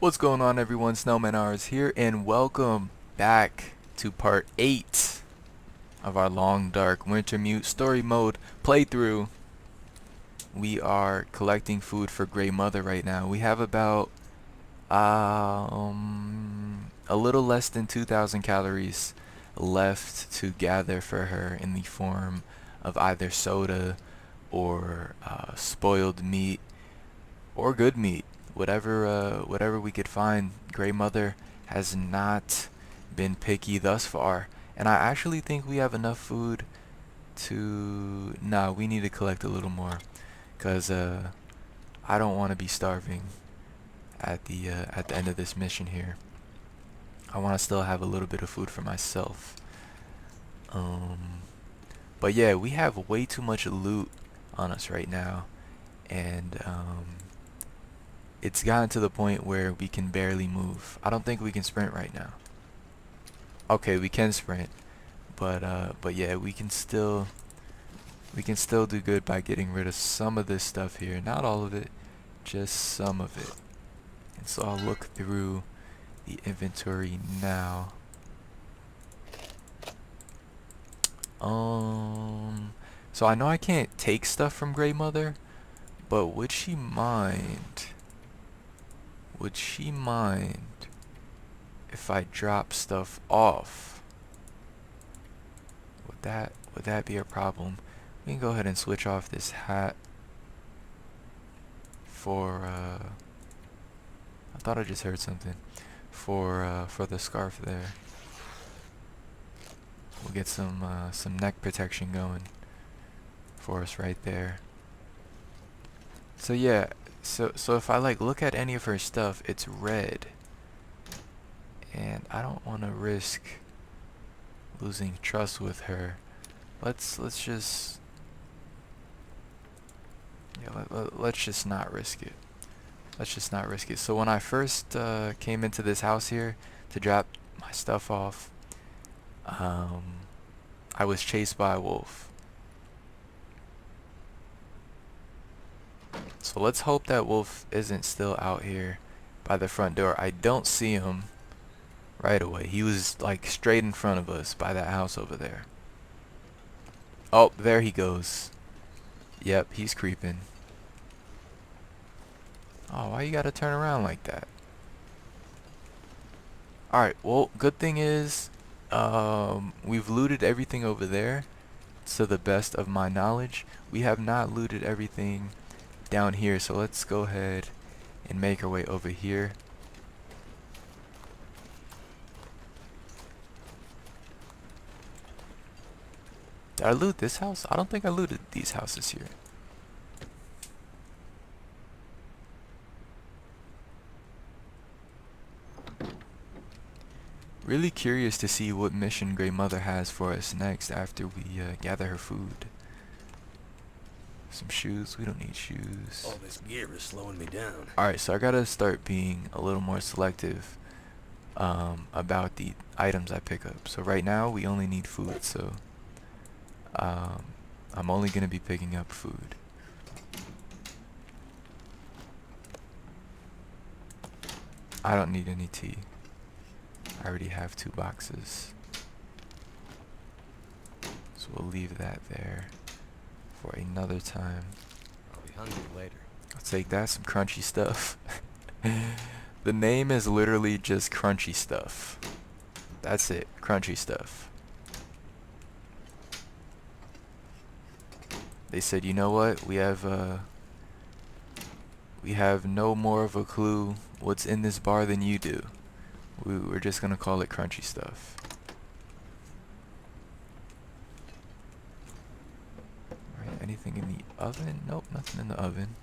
What's going on, everyone? Snowman R's here, and welcome back to part 8 of our long dark Wintermute story mode playthrough. We are collecting food for Grey Mother right now. We have about a little less than 2,000 calories left to gather for her in the form of either soda or spoiled meat or good meat, whatever we could find. Grey Mother has not been picky thus far, and I actually think we have enough food to. Nah, we need to collect a little more, cause I don't want to be starving at the end of this mission here. I want to still have a little bit of food for myself. Um, but yeah, we have way too much loot on us right now, and it's gotten to the point where we can barely move. I don't think we can sprint right now. Okay, we can sprint, but yeah, we can still do good by getting rid of some of this stuff here. Not all of it, just some of it. And so I'll look through the inventory now. So I know I can't take stuff from Grey Mother, but would she mind? Would she mind if I drop stuff off? Would that be a problem? We can go ahead and switch off this hat for I thought I just heard something. For the scarf there. We'll get some neck protection going for us right there. So yeah, so if I like look at any of her stuff, it's red. And I don't want to risk losing trust with her. Let's just let's just not risk it. Let's just not risk it. So when I first came into this house here to drop my stuff off, I was chased by a wolf. So let's hope that wolf isn't still out here by the front door. I don't see him right away. He was like straight in front of us by that house over there. Oh, there he goes. Yep, he's creeping. Oh, why you gotta turn around like that? Alright, well, good thing is, we've looted everything over there, to the best of my knowledge. We have not looted everything down here, so let's go ahead and make our way over here. Did I loot this house? I don't think I looted these houses here. Really curious to see what mission Grey Mother has for us next after we gather her food. Some shoes. We don't need shoes. All this gear is slowing me down. Alright, so I gotta start being a little more selective about the items I pick up. So right now we only need food, so I'm only gonna be picking up food. I don't need any tea. I already have 2 boxes. So we'll leave that there for another time. I'll be hungry later. I'll take that, some crunchy stuff. The name is literally just crunchy stuff. That's it, crunchy stuff. They said, you know what? We have no more of a clue what's in this bar than you do. We're just gonna call it crunchy stuff. Alright, anything in the oven? Nope, nothing in the oven.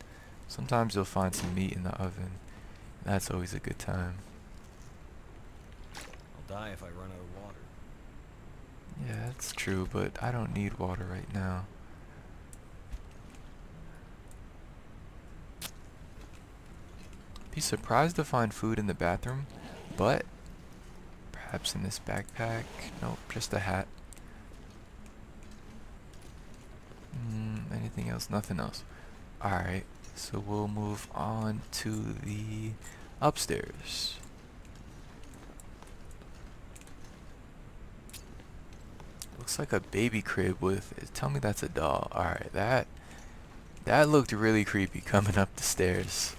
Sometimes you'll find some meat in the oven. That's always a good time. I'll die if I run out of water. Yeah, that's true, but I don't need water right now. Be surprised to find food in the bathroom, but perhaps in this backpack. Nope, just a hat. Anything else? Nothing else. Alright, so we'll move on to the upstairs. Looks like a baby crib with, tell me that's a doll. Alright, that looked really creepy coming up the stairs.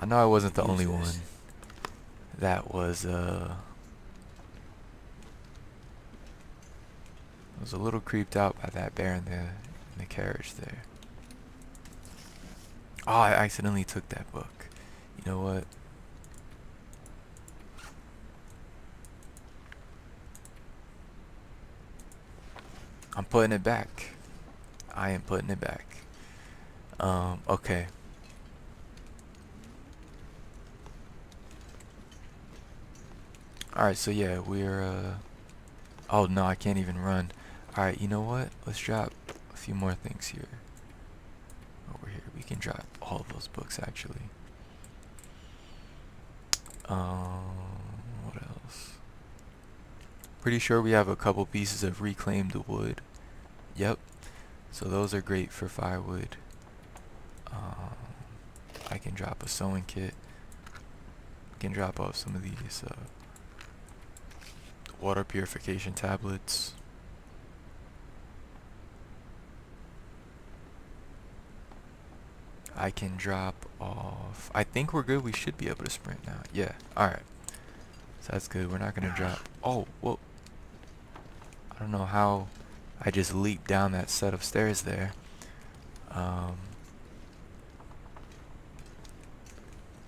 I know I wasn't the only one that was a little creeped out by that bear in the carriage there. Oh, I accidentally took that book. You know what? I'm putting it back. I am putting it back. Okay. Alright, so yeah, we're, oh no, I can't even run. Alright, you know what? Let's drop a few more things here. Over here. We can drop all of those books, actually. What else? Pretty sure we have a couple pieces of reclaimed wood. Yep. So those are great for firewood. I can drop a sewing kit. I can drop off some of these water purification tablets. I can drop off, I think we're good. We should be able to sprint now. Yeah, alright. So that's good. We're not gonna drop, oh, whoa. I don't know how I just leaped down that set of stairs there.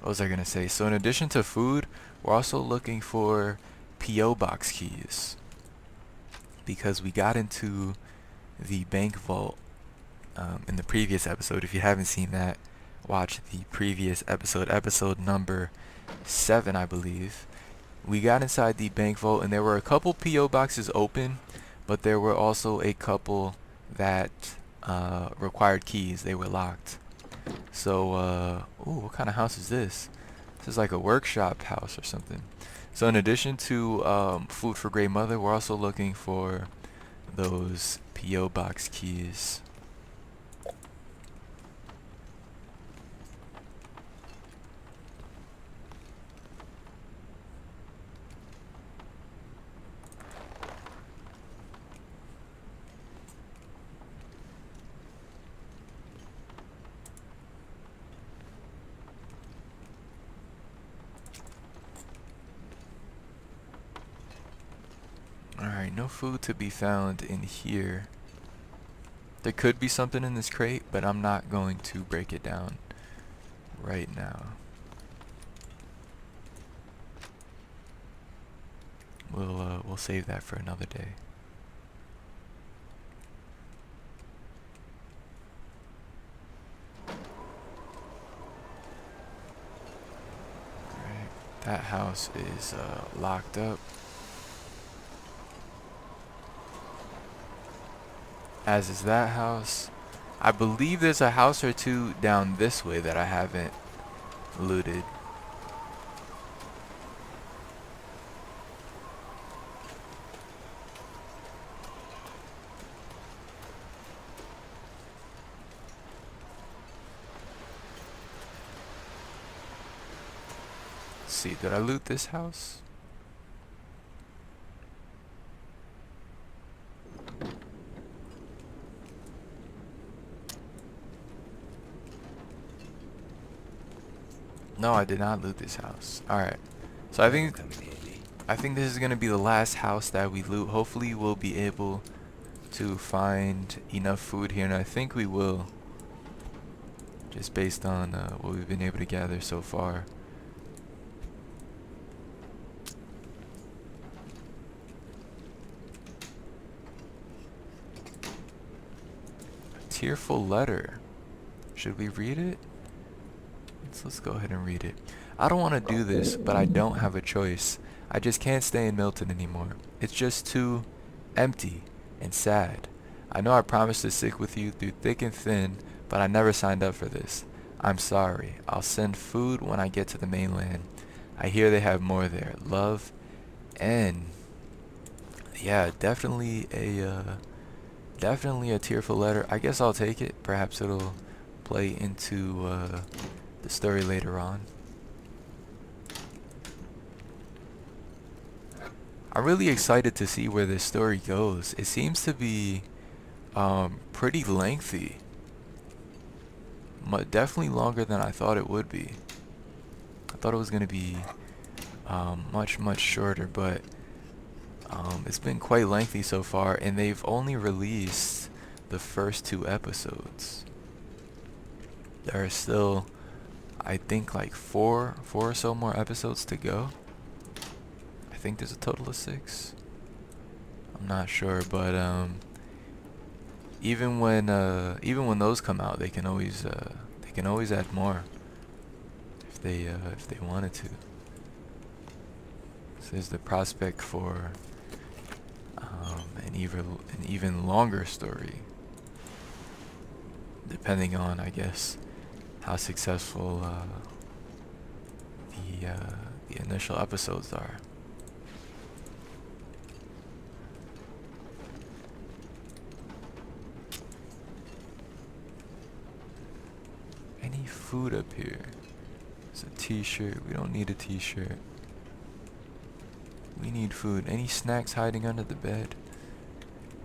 What was I gonna say? So in addition to food, we're also looking for P.O. box keys, because we got into the bank vault in the previous episode. If you haven't seen that, watch the previous episode, episode number 7, I believe. We got inside the bank vault and there were a couple P.O. boxes open, but there were also a couple that required keys. They were locked. So, ooh, what kind of house is this? This is like a workshop house or something. So in addition to food for Grey Mother, we're also looking for those P.O. box keys. Alright, no food to be found in here. There could be something in this crate, but I'm not going to break it down right now. We'll save that for another day. Alright, that house is locked up. As is that house. I believe there's a house or two down this way that I haven't looted. Let's see, did I loot this house? No, I did not loot this house. Alright. So I think this is gonna be the last house that we loot. Hopefully we'll be able to find enough food here, and I think we will. Just based on what we've been able to gather so far. A tearful letter. Should we read it? Let's go ahead and read it. I don't want to do this, but I don't have a choice. I just can't stay in Milton anymore. It's just too empty and sad. I know I promised to stick with you through thick and thin, but I never signed up for this. I'm sorry. I'll send food when I get to the mainland. I hear they have more there. Love, and yeah, definitely a tearful letter. I guess I'll take it. Perhaps it'll play into the story later on. I'm really excited to see where this story goes. It seems to be pretty lengthy. Definitely longer than I thought it would be. I thought it was going to be much shorter, but it's been quite lengthy so far, and they've only released the first 2 episodes. There are still, I think, like four or so more episodes to go. I think there's a total of 6. I'm not sure, but even when those come out, they can always add more if they wanted to. So there's the prospect for an even longer story, depending on, I guess, how successful the initial episodes are. Any food up here? It's a t-shirt. We don't need a t-shirt. We need food. Any snacks hiding under the bed?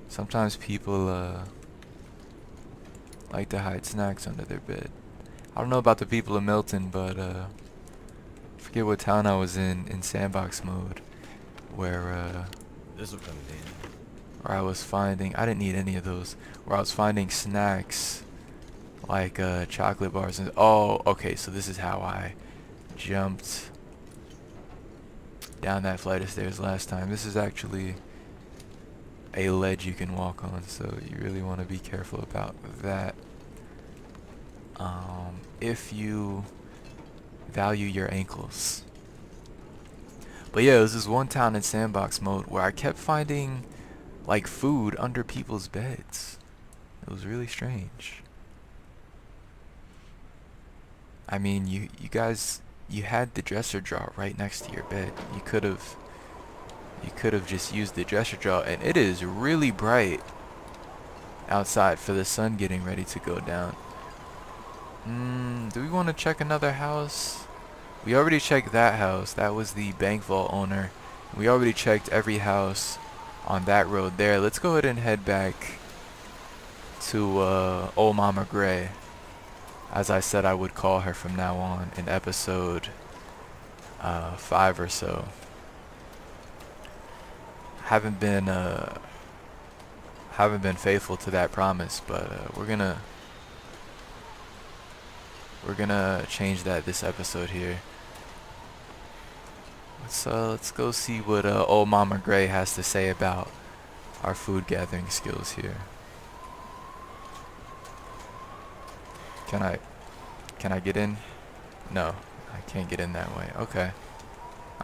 Sometimes people like to hide snacks under their bed. I don't know about the people of Milton, but I forget what town I was in sandbox mode, where This'll come in handy. I was finding, I didn't need any of those, where I was finding snacks like chocolate bars and, oh, okay, so this is how I jumped down that flight of stairs last time. This is actually a ledge you can walk on, so you really want to be careful about that. If you value your ankles. But yeah, this is one town in sandbox mode where I kept finding like food under people's beds. It was really strange. I mean, you guys, you had the dresser drawer right next to your bed. You could have just used the dresser drawer, and it is really bright outside for the sun getting ready to go down. Do we want to check another house? We already checked that house. That was the bank vault owner. We already checked every house on that road there. Let's go ahead and head back to Old Mama Gray, as I said I would call her from now on in episode 5 or so. Haven't been faithful to that promise, but we're gonna change that this episode here. Let's go see what Old Mama Gray has to say about our food gathering skills here. Can I get in? No, I can't get in that way. Okay.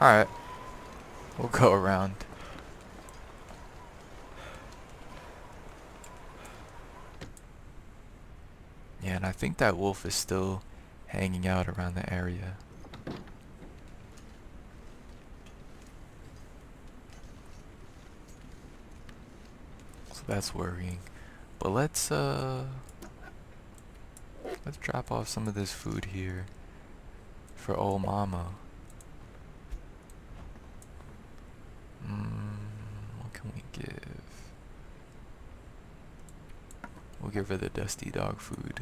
Alright. We'll go around. Yeah, and I think that wolf is still hanging out around the area. So that's worrying. But let's drop off some of this food here for old mama. What can we give? We'll give her the dusty dog food.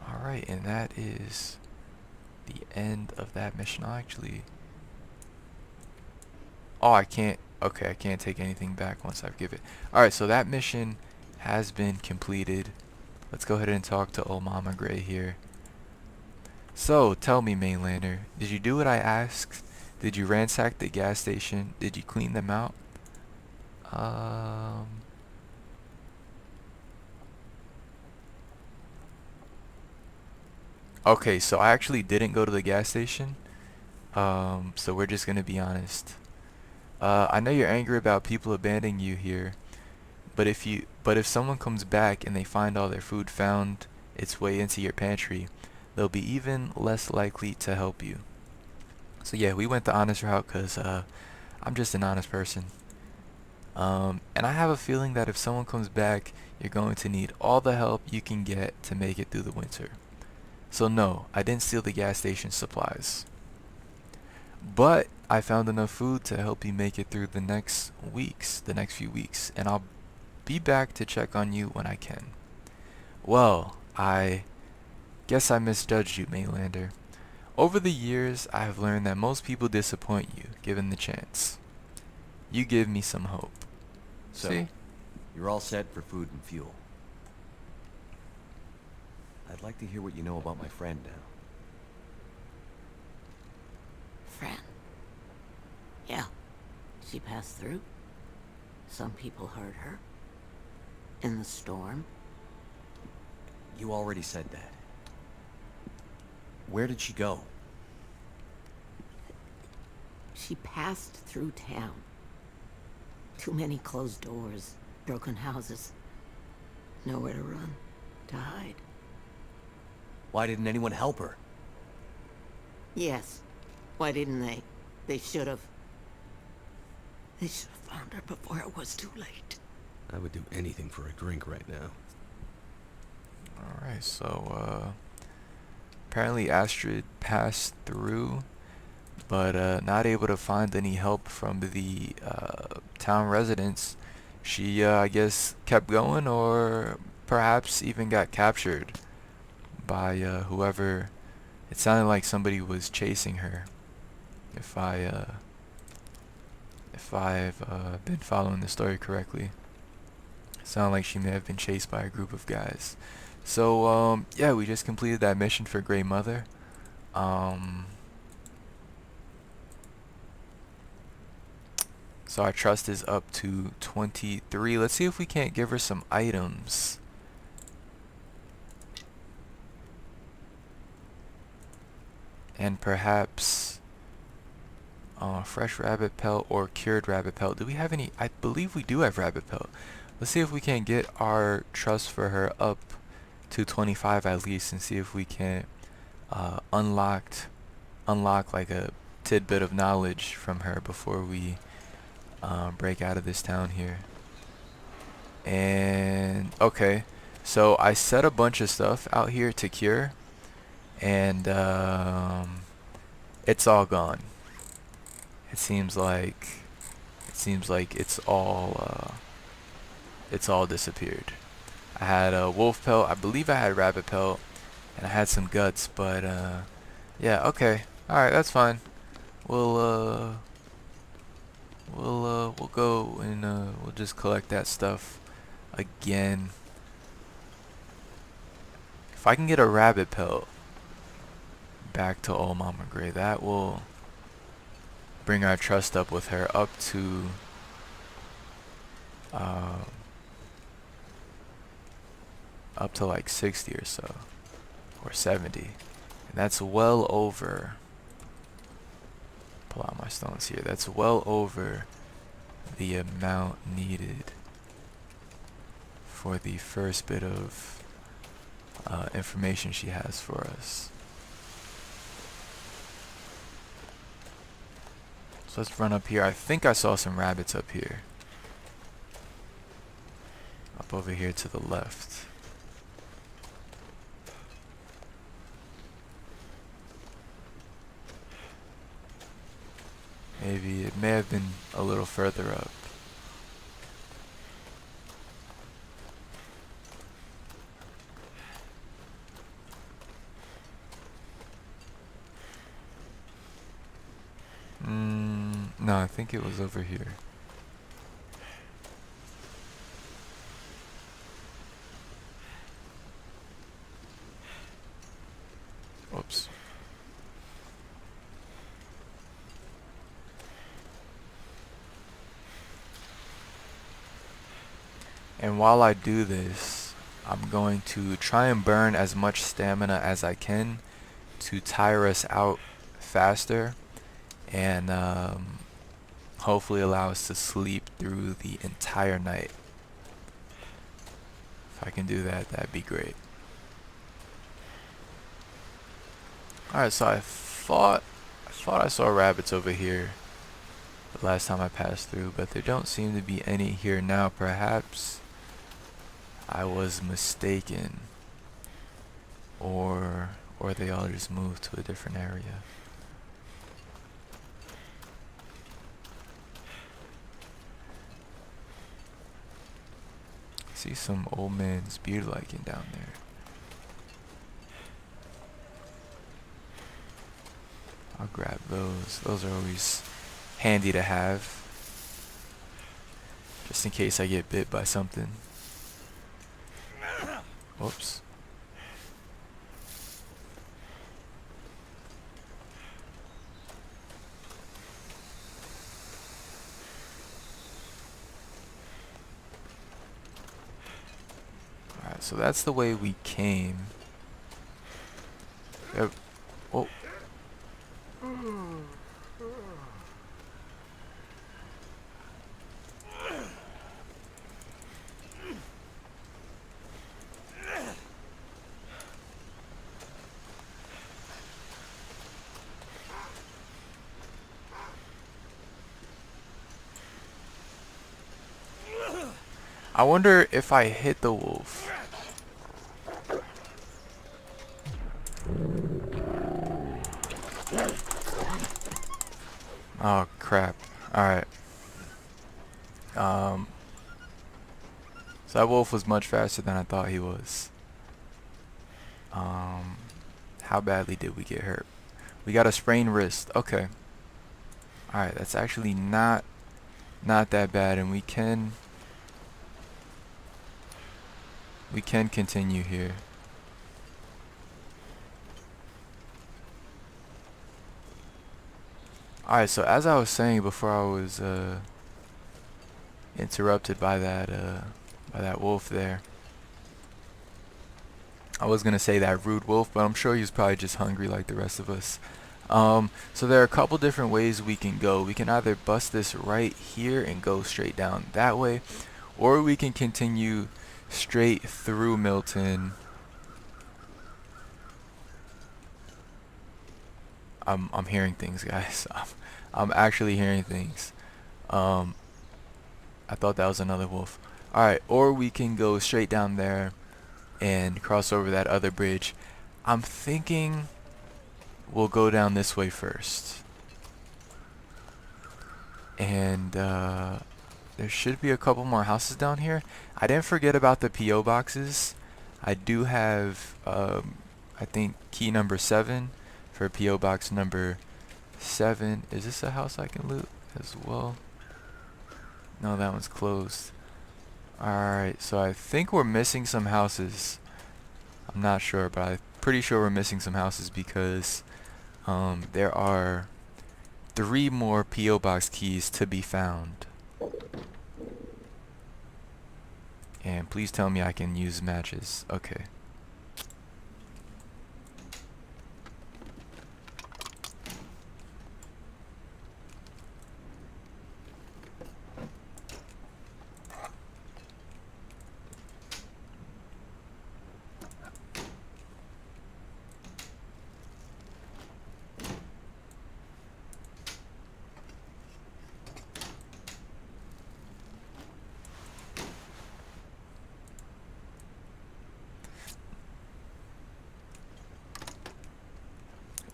Alright, and that is the end of that mission. Oh, I can't. Okay, I can't take anything back once I've given it. Alright, so that mission has been completed. Let's go ahead and talk to old Mama Gray here. So, tell me, Mainlander, did you do what I asked? Did you ransack the gas station? Did you clean them out? Okay, so I actually didn't go to the gas station. So we're just gonna be honest. I know you're angry about people abandoning you here, but if someone comes back and they find all their food found its way into your pantry, they'll be even less likely to help you. So yeah, we went the honest route because I'm just an honest person. And I have a feeling that if someone comes back, you're going to need all the help you can get to make it through the winter. So no, I didn't steal the gas station supplies. But I found enough food to help you make it through the next few weeks, and I'll be back to check on you when I can. Well, I guess I misjudged you, Maylander. Over the years, I have learned that most people disappoint you, given the chance. You give me some hope. So, See? you're all set for food and fuel. I'd like to hear what you know about my friend now. Friend. Yeah, she passed through. Some people hurt her. In the storm. You already said that. Where did she go? She passed through town. Too many closed doors, broken houses. Nowhere to run, to hide. Why didn't anyone help her? Yes. Why didn't they? They should have. They should have found her before it was too late. I would do anything for a drink right now. Alright, so, apparently Astrid passed through, but not able to find any help from the town residents. She, I guess, kept going, or perhaps even got captured by whoever. It sounded like somebody was chasing her. If I've been following the story correctly, it sounded like she may have been chased by a group of guys. So yeah, we just completed that mission for Grey Mother. So our trust is up to 23. Let's see if we can't give her some items. And perhaps fresh rabbit pelt or cured rabbit pelt. Do we have any? I believe we do have rabbit pelt. Let's see if we can get our trust for her up to 25 at least, and see if we can unlock like a tidbit of knowledge from her before we break out of this town here. And okay, so I set a bunch of stuff out here to cure, and it's all gone. It seems like it's all disappeared. I had a wolf pelt, I believe I had rabbit pelt, and I had some guts, but yeah, okay. Alright, that's fine. We'll go and we'll just collect that stuff again. If I can get a rabbit pelt back to old Mama Gray, that will bring our trust up with her up to like 60 or so, or 70, and that's well over. Pull out my stones here. That's well over the amount needed for the first bit of information she has for us. So let's run up here. I think I saw some rabbits up here. Up over here to the left. Maybe it may have been a little further up. No, I think it was over here. Oops. And while I do this, I'm going to try and burn as much stamina as I can to tire us out faster, and hopefully allow us to sleep through the entire night. If I can do that, that'd be great. Alright, so I thought I saw rabbits over here the last time I passed through, but there don't seem to be any here now. Perhaps I was mistaken, or they all just moved to a different area. See some old man's beard lichen down there. I'll grab those. Those are always handy to have, just in case I get bit by something. Whoops. Alright, so that's the way we came. Yep. Oh. I wonder if I hit the wolf. Oh crap. Alright. So that wolf was much faster than I thought he was. How badly did we get hurt? We got a sprained wrist. Okay. Alright, that's actually not that bad, and we can continue here. Alright, so as I was saying before I was interrupted by that wolf there. I was gonna say that rude wolf, but I'm sure he was probably just hungry like the rest of us. So there are a couple different ways we can go. We can either bust this right here and go straight down that way, or we can continue straight through Milton. I'm hearing things, guys. I'm actually hearing things. I thought that was another wolf. Alright, or we can go straight down there and cross over that other bridge. I'm thinking we'll go down this way first. And there should be a couple more houses down here. I didn't forget about the P.O. boxes. I do have, I think, key number 7 for P.O. box number 7. Is this a house I can loot as well? No, that one's closed. Alright, so I think we're missing some houses. I'm not sure, but I'm pretty sure we're missing some houses because there are 3 more P.O. box keys to be found. And please tell me I can use matches. Okay.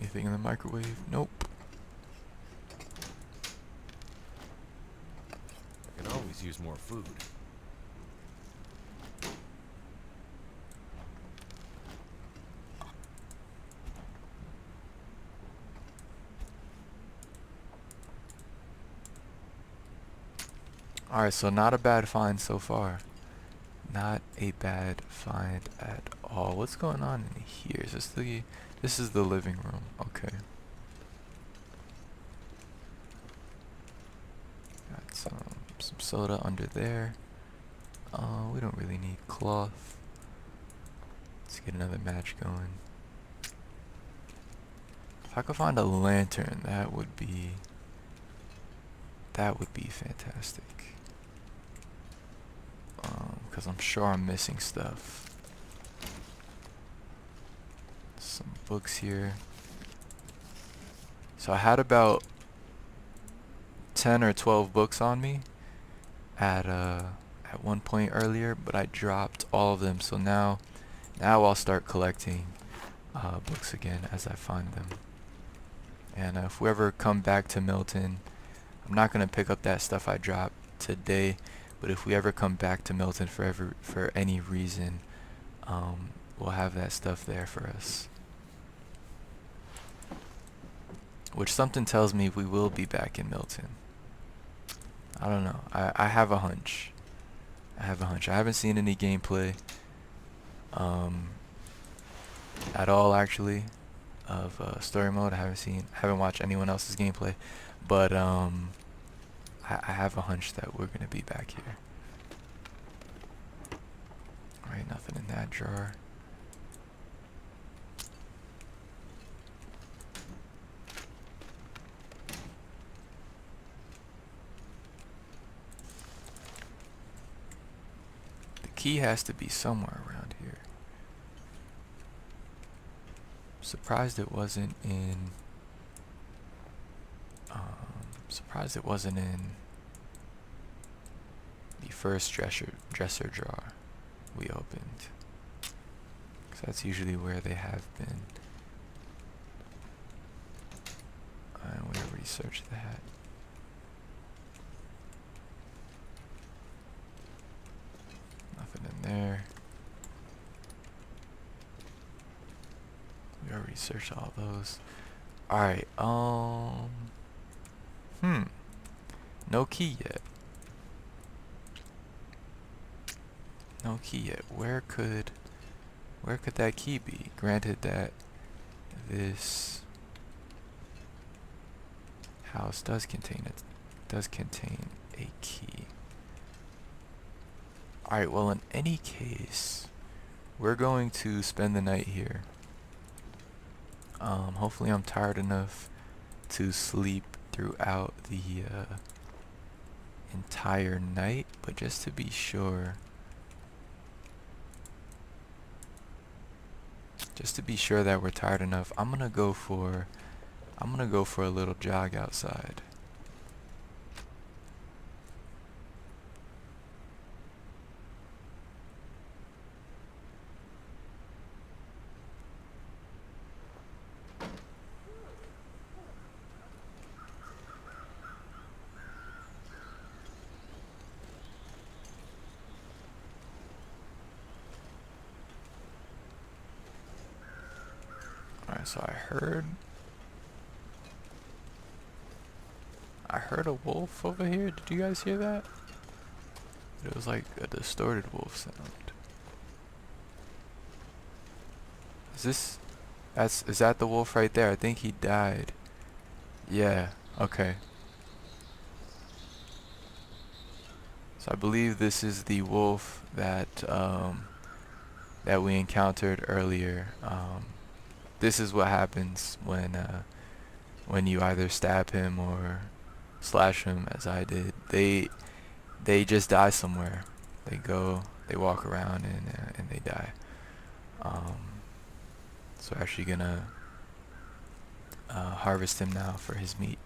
Anything in the microwave? Nope. I can always use more food. Alright, so not a bad find so far. Not a bad find at all. What's going on in here? Is this the... This is the living room. Okay. Got some soda under there. We don't really need cloth. Let's get another match going. If I could find a lantern, that would be fantastic. Because I'm sure I'm missing stuff. Some books here. So I had about 10 or 12 books on me at one point earlier, but I dropped all of them. So now I'll start collecting books again as I find them. And if we ever come back to Milton, I'm not gonna pick up that stuff I dropped today, But if we ever come back to Milton for any reason, we'll have that stuff there for us. Which something tells me we will be back in Milton. I don't know. I have a hunch. I haven't seen any gameplay at all, actually, of story mode. I haven't watched anyone else's gameplay, but I have a hunch that we're gonna be back here. Alright, nothing in that drawer. The key has to be somewhere around here. Surprised it wasn't in the first dresser drawer we opened, because that's usually where they have been. And we already searched that. Nothing in there. We already searched all those. Alright, no key yet. No key yet. Where could that key be? Granted that this house does contain a key. Alright, well, in any case, we're going to spend the night here. Hopefully I'm tired enough to sleep throughout the entire night, but just to be sure, that we're tired enough, I'm gonna go for a little jog outside. Alright, so I heard a wolf over here. Did you guys hear that? It was like a distorted wolf sound. Is that the wolf right there? I think he died. Yeah, okay. So I believe this is the wolf that that we encountered earlier. This is what happens when you either stab him or slash him, as I did. They just die somewhere. They walk around and they die. So we're actually gonna harvest him now for his meat.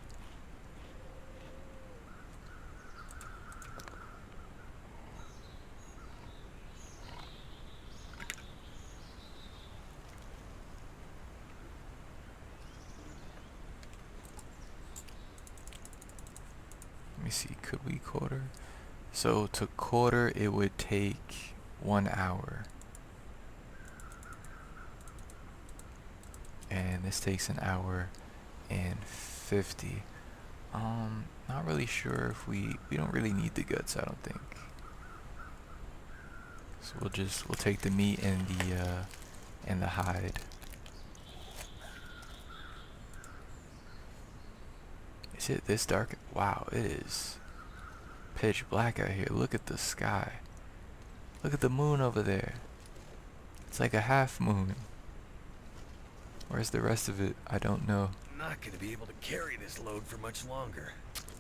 Let me see, could we quarter? So to quarter it would take 1 hour. And this takes 1 hour and 50. Not really sure if we don't really need the guts, I don't think. So we'll take the meat and the hide. Is it this dark? Wow, it is pitch black out here. Look at the sky. Look at the moon over there. It's like a half moon. Where's the rest of it? I don't know. I'm not gonna be able to carry this load for much longer.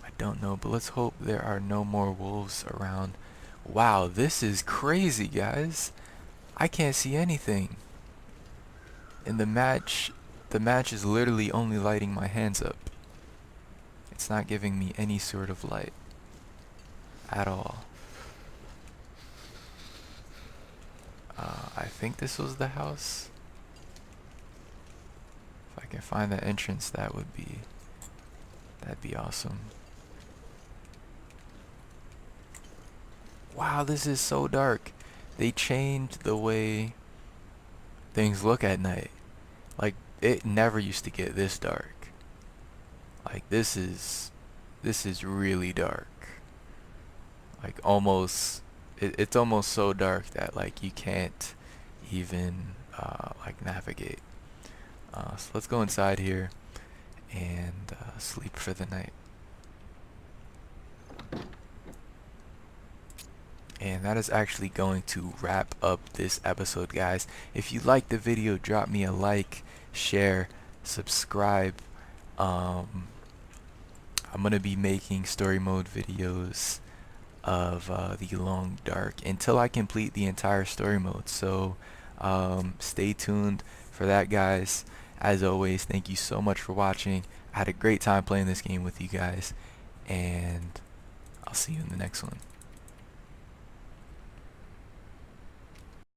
I don't know, but let's hope there are no more wolves around. Wow, this is crazy, guys. I can't see anything. And the match is literally only lighting my hands up. It's not giving me any sort of light at all. I think this was the house. If I can find the entrance, that'd be awesome. Wow, this is so dark. They changed the way things look at night. Like, it never used to get this dark. Like, this is really dark. Like, almost, it's almost so dark that, like, you can't even like navigate. So let's go inside here and sleep for the night. And that is actually going to wrap up this episode, guys. If you liked the video, drop me a like, share, subscribe. I'm gonna be making story mode videos of the Long Dark until I complete the entire story mode. So stay tuned for that, guys. As always, thank you so much for watching. I had a great time playing this game with you guys, and I'll see you in the next one.